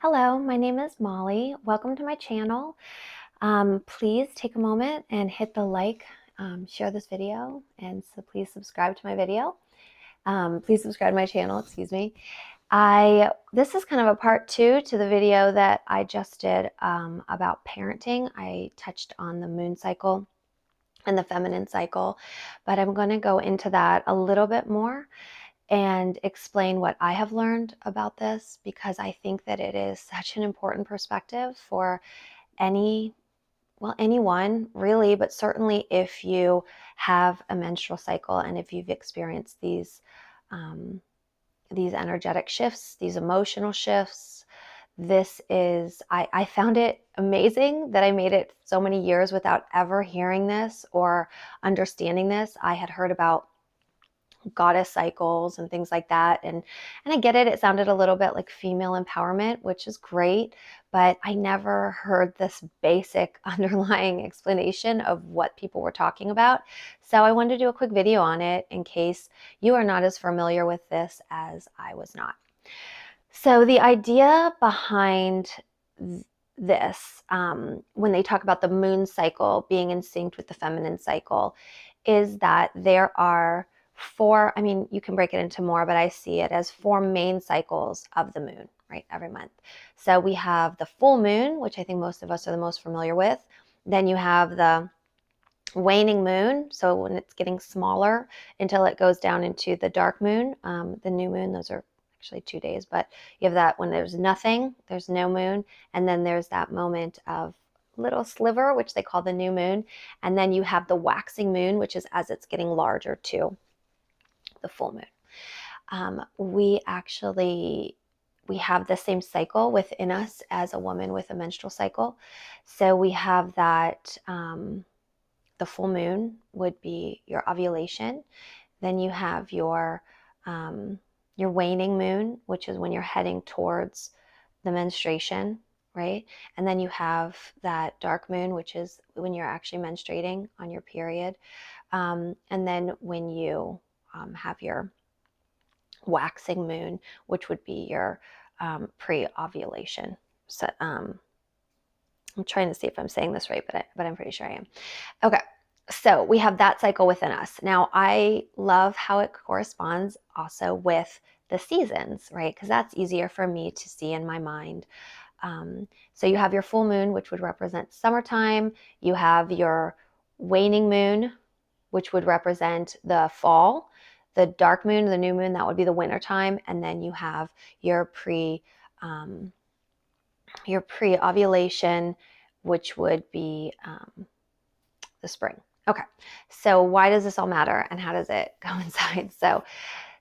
Hello, my name is Molly. Welcome to my channel. Please take a moment and hit the like, share this video, and so please subscribe to my video. Please subscribe to my channel, excuse me. This is kind of a part 2 to the video that I just did about parenting. I touched on the moon cycle and the feminine cycle, but I'm going to go into that a little bit more and explain what I have learned about this, because I think that it is such an important perspective for anyone really, but certainly if you have a menstrual cycle and if you've experienced these energetic shifts, these emotional shifts. I found it amazing that I made it so many years without ever hearing this or understanding this. I had heard about goddess cycles and things like that, and I get it. It sounded a little bit like female empowerment, which is great, but I never heard this basic underlying explanation of what people were talking about. So I wanted to do a quick video on it in case you are not as familiar with this as I was not. So the idea behind this, when they talk about the moon cycle being in sync with the feminine cycle, is that there are four, you can break it into more, but I see it as 4 main cycles of the moon, right, every month. So we have the full moon, which I think most of us are the most familiar with. Then you have the waning moon, so when it's getting smaller until it goes down into the dark moon, the new moon. Those are actually 2 days, but you have that when there's nothing, there's no moon, and then there's that moment of little sliver, which they call the new moon, and then you have the waxing moon, which is as it's getting larger too, the full moon. We have the same cycle within us as a woman with a menstrual cycle. So we have that, the full moon would be your ovulation. Then you have your waning moon, which is when you're heading towards the menstruation, right? And then you have that dark moon, which is when you're actually menstruating on your period. And then when you have your waxing moon, which would be your pre-ovulation. So I'm trying to see if I'm saying this right, but I'm pretty sure I am. Okay, so we have that cycle within us. Now, I love how it corresponds also with the seasons, right? Because that's easier for me to see in my mind. So you have your full moon, which would represent summertime. You have your waning moon, which would represent the fall. The dark moon, the new moon, that would be the winter time. And then you have your pre-ovulation, which would be the spring. Okay, so why does this all matter and how does it coincide? So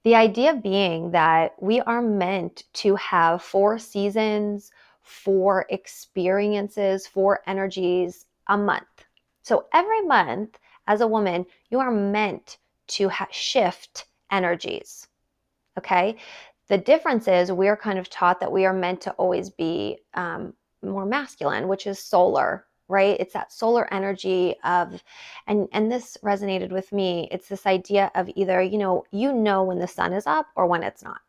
the idea being that we are meant to have 4 seasons, 4 experiences, 4 energies a month. So every month as a woman, you are meant to shift energies, okay? The difference is we're kind of taught that we are meant to always be more masculine, which is solar, right? It's that solar energy of, and this resonated with me. It's this idea of either, you know when the sun is up or when it's not,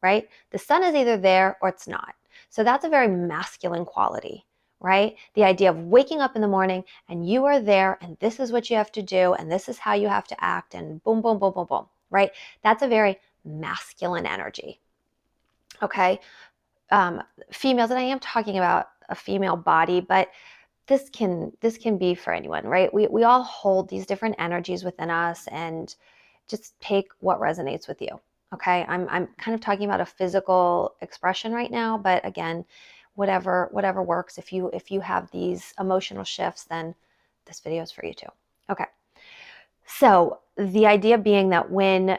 right? The sun is either there or it's not. So that's a very masculine quality, right? The idea of waking up in the morning and you are there and this is what you have to do and this is how you have to act and boom, boom, boom, boom, boom, right? That's a very masculine energy, okay? Females, and I am talking about a female body, but this can be for anyone, right? We all hold these different energies within us, and just take what resonates with you, okay? I'm kind of talking about a physical expression right now, but again, whatever works. If you have these emotional shifts, then this video is for you too. Okay. So the idea being that when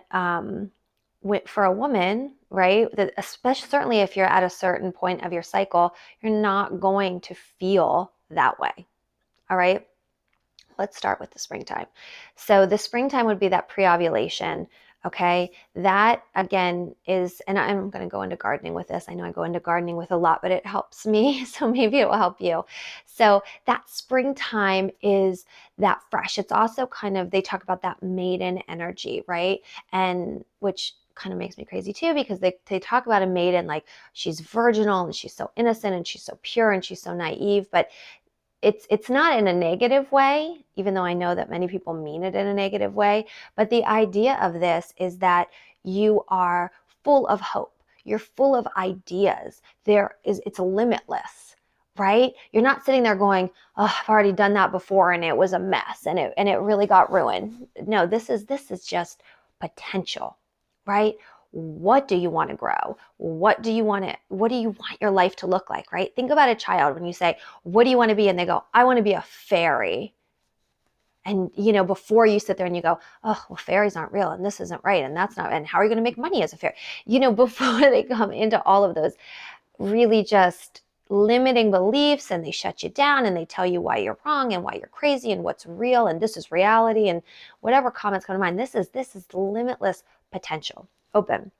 for a woman, right, that especially certainly if you're at a certain point of your cycle, you're not going to feel that way. All right. Let's start with the springtime. So the springtime would be that pre-ovulation. Okay, that again is, and I'm going to go into gardening with this. I know I go into gardening with a lot, but it helps me, so maybe it will help you. So that springtime is that fresh. It's also kind of, they talk about that maiden energy, right? And which kind of makes me crazy too, because they talk about a maiden like she's virginal and she's so innocent and she's so pure and she's so naive, but it's not in a negative way, even though I know that many people mean it in a negative way. But the idea of this is that you are full of hope. You're full of ideas. It's limitless, right? You're not sitting there going, oh, I've already done that before and it was a mess and it really got ruined. No, this is just potential, right? What do you want to grow? What do you want your life to look like, right? Think about a child when you say, what do you want to be? And they go, I want to be a fairy. And, before you sit there and you go, oh, well, fairies aren't real and this isn't right and that's not, and how are you going to make money as a fairy? Before they come into all of those really just limiting beliefs, and they shut you down and they tell you why you're wrong and why you're crazy and what's real and this is reality and whatever comments come to mind. This is limitless potential. Open.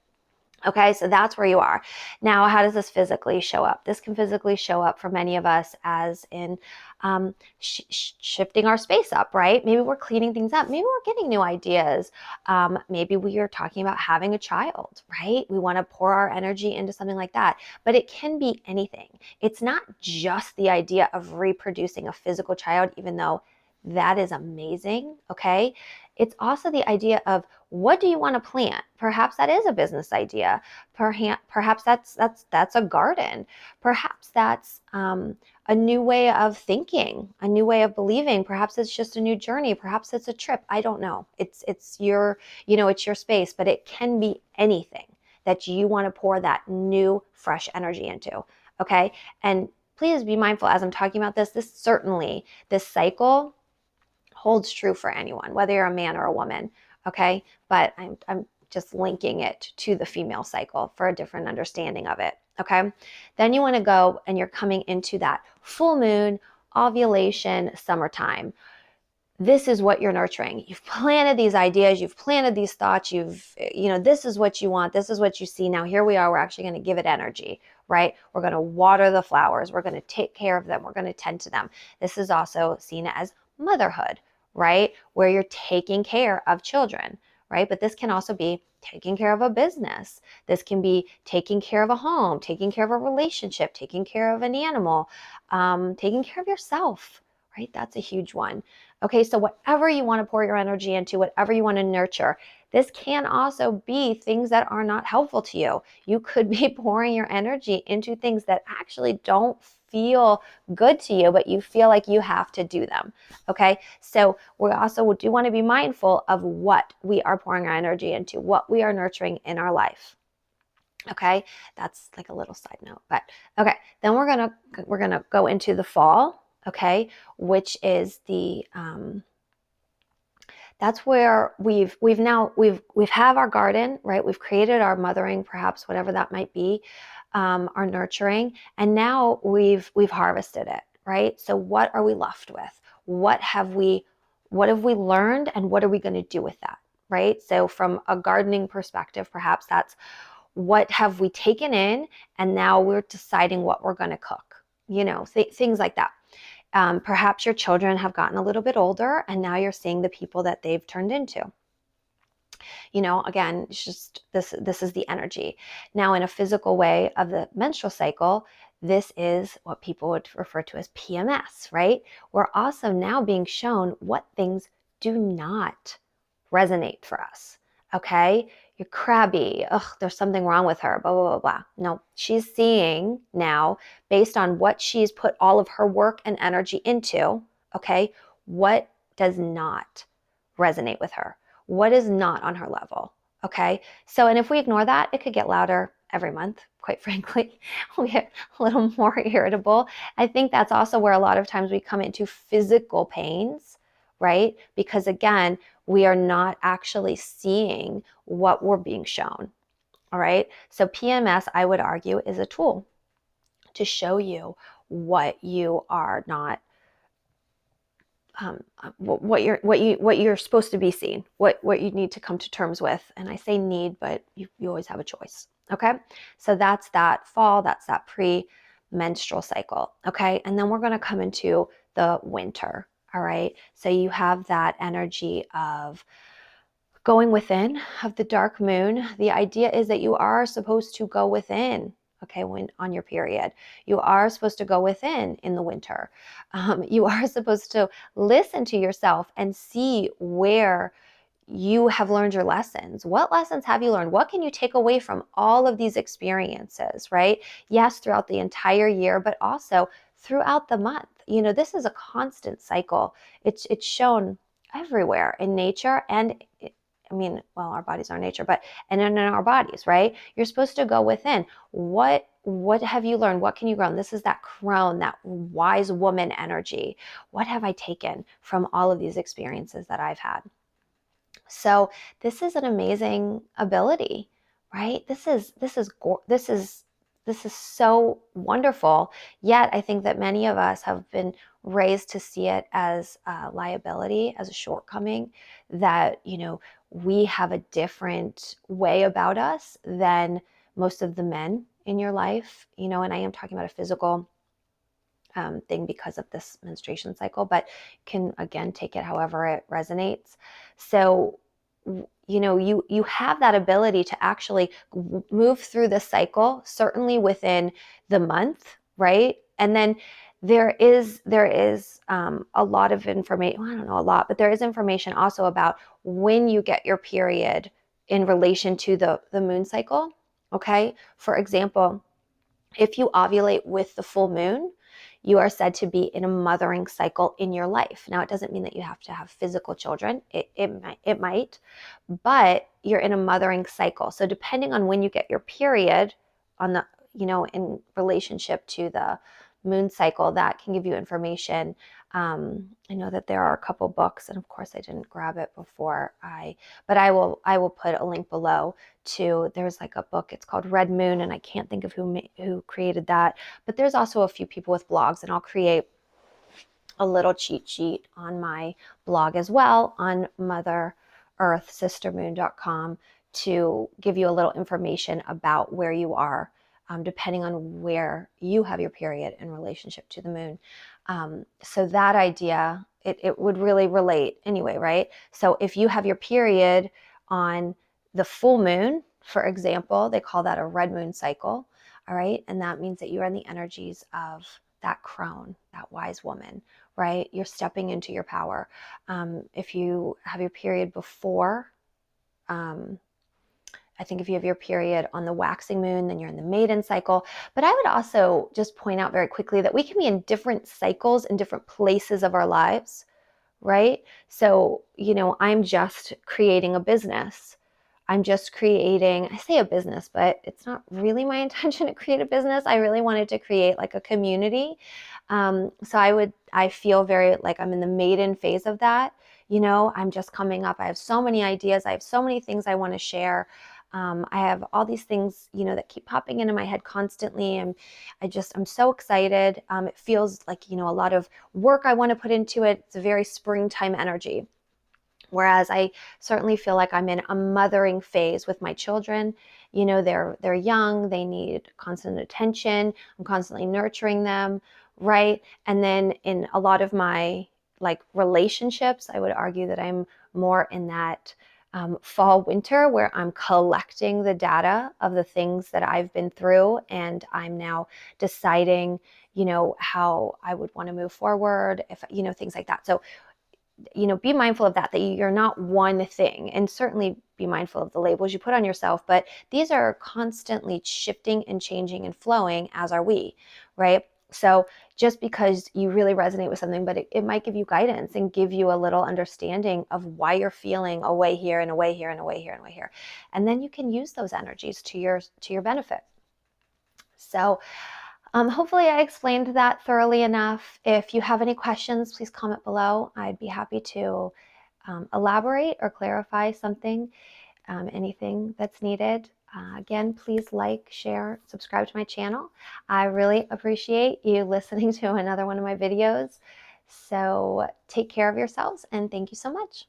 Okay, so that's where you are. Now, how does this physically show up? This can physically show up for many of us as in shifting our space up, right? Maybe we're cleaning things up. Maybe we're getting new ideas. Maybe we are talking about having a child, right? We want to pour our energy into something like that. But it can be anything. It's not just the idea of reproducing a physical child, even though that is amazing, okay? It's also the idea of, what do you want to plant? Perhaps that is a business idea. Perhaps that's a garden. Perhaps that's a new way of thinking, a new way of believing. Perhaps it's just a new journey. Perhaps it's a trip. I don't know. It's your, it's your space, but it can be anything that you want to pour that new, fresh energy into, okay? And please be mindful as I'm talking about this cycle holds true for anyone, whether you're a man or a woman, okay? But I'm just linking it to the female cycle for a different understanding of it, okay? Then you want to go and you're coming into that full moon, ovulation, summertime. This is what you're nurturing. You've planted these ideas, you've planted these thoughts, this is what you want, this is what you see. Now here we are, we're actually going to give it energy, right? We're going to water the flowers, we're going to take care of them, we're going to tend to them. This is also seen as motherhood, right? Where you're taking care of children, right? But this can also be taking care of a business. This can be taking care of a home, taking care of a relationship, taking care of an animal, taking care of yourself, right? That's a huge one. Okay, so whatever you want to pour your energy into, whatever you want to nurture, this can also be things that are not helpful to you. You could be pouring your energy into things that actually don't feel good to you, but you feel like you have to do them. Okay, so we also do want to be mindful of what we are pouring our energy into, what we are nurturing in our life. Okay, that's like a little side note, but okay, then we're gonna go into the fall. Okay, which is the that's where we've have our garden, right? We've created our mothering, perhaps whatever that might be, our nurturing, and now we've harvested it, right? So what are we left with? What have we learned, and what are we going to do with that, right? So from a gardening perspective, perhaps that's what have we taken in, and now we're deciding what we're going to cook, things like that. Perhaps your children have gotten a little bit older and now you're seeing the people that they've turned into. Again, it's just this is the energy. Now, in a physical way of the menstrual cycle, this is what people would refer to as PMS, right? We're also now being shown what things do not resonate for us, okay? You're crabby. Ugh, there's something wrong with her, blah, blah, blah, blah. No, she's seeing now, based on what she's put all of her work and energy into, okay, what does not resonate with her? What is not on her level, okay? So, and if we ignore that, it could get louder every month, quite frankly. We get a little more irritable. I think that's also where a lot of times we come into physical pains, right? Because again, we are not actually seeing what we're being shown, all right? So PMS, I would argue, is a tool to show you what you are not, what you're supposed to be seeing, what you need to come to terms with. And I say need, but you always have a choice, okay? So that's that fall, that's that pre-menstrual cycle, okay? And then we're gonna come into the winter, all right? So you have that energy of going within of the dark moon, the idea is that you are supposed to go within. Okay, when on your period, you are supposed to go within in the winter. You are supposed to listen to yourself and see where you have learned your lessons. What lessons have you learned? What can you take away from all of these experiences, right? Yes, throughout the entire year, but also throughout the month. You know, this is a constant cycle. It's shown everywhere in nature and I mean, well, our bodies are nature, but and in our bodies, right? You're supposed to go within. What have you learned? What can you grow? And this is that crone, that wise woman energy. What have I taken from all of these experiences that I've had? So this is an amazing ability, right? This is so wonderful. Yet I think that many of us have been raised to see it as a liability, as a shortcoming, that, you know, we have a different way about us than most of the men in your life, you know, and I am talking about a physical thing because of this menstruation cycle, but can again take it however it resonates. So, you know, you have that ability to actually move through the cycle, certainly within the month, right? And then there is a lot of information. Well, I don't know a lot, but there is information also about when you get your period in relation to the moon cycle. Okay, for example, if you ovulate with the full moon, you are said to be in a mothering cycle in your life. Now, it doesn't mean that you have to have physical children. It might, but you're in a mothering cycle. So depending on when you get your period on the, you know, in relationship to the moon cycle, that can give you information. I know that there are a couple books, and of course I didn't grab it before but I will put a link below to, there's like a book, it's called Redmoon, and I can't think of who created that, but there's also a few people with blogs, and I'll create a little cheat sheet on my blog as well on MotherEarthSisterMoon.com to give you a little information about where you are, depending on where you have your period in relationship to the moon. So that idea, it would really relate anyway, right? So if you have your period on the full moon, for example, they call that a red moon cycle, all right? And that means that you are in the energies of that crone, that wise woman, right? You're stepping into your power. If you have your period before, I think if you have your period on the waxing moon, then you're in the maiden cycle. But I would also just point out very quickly that we can be in different cycles in different places of our lives, right? So, you know, I'm just creating a business. I'm just creating, I say a business, but it's not really my intention to create a business. I really wanted to create like a community. So I feel very like I'm in the maiden phase of that. You know, I'm just coming up. I have so many ideas. I have so many things I want to share. I have all these things, you know, that keep popping into my head constantly. I'm so excited. It feels like, you know, a lot of work I want to put into it. It's a very springtime energy. Whereas I certainly feel like I'm in a mothering phase with my children. You know, they're young, they need constant attention. I'm constantly nurturing them, right? And then in a lot of my like relationships, I would argue that I'm more in that fall winter where I'm collecting the data of the things that I've been through, and I'm now deciding, you know, how I would want to move forward, if, you know, things like that. So, you know, be mindful of that you're not one thing, and certainly be mindful of the labels you put on yourself, but these are constantly shifting and changing and flowing, as are we, right? So just because you really resonate with something, but it might give you guidance and give you a little understanding of why you're feeling a way here and a way here and a way here and a way here. And then you can use those energies to your benefit. So hopefully I explained that thoroughly enough. If you have any questions, please comment below. I'd be happy to elaborate or clarify something, anything that's needed. Again, please like, share, subscribe to my channel. I really appreciate you listening to another one of my videos. So take care of yourselves, and thank you so much.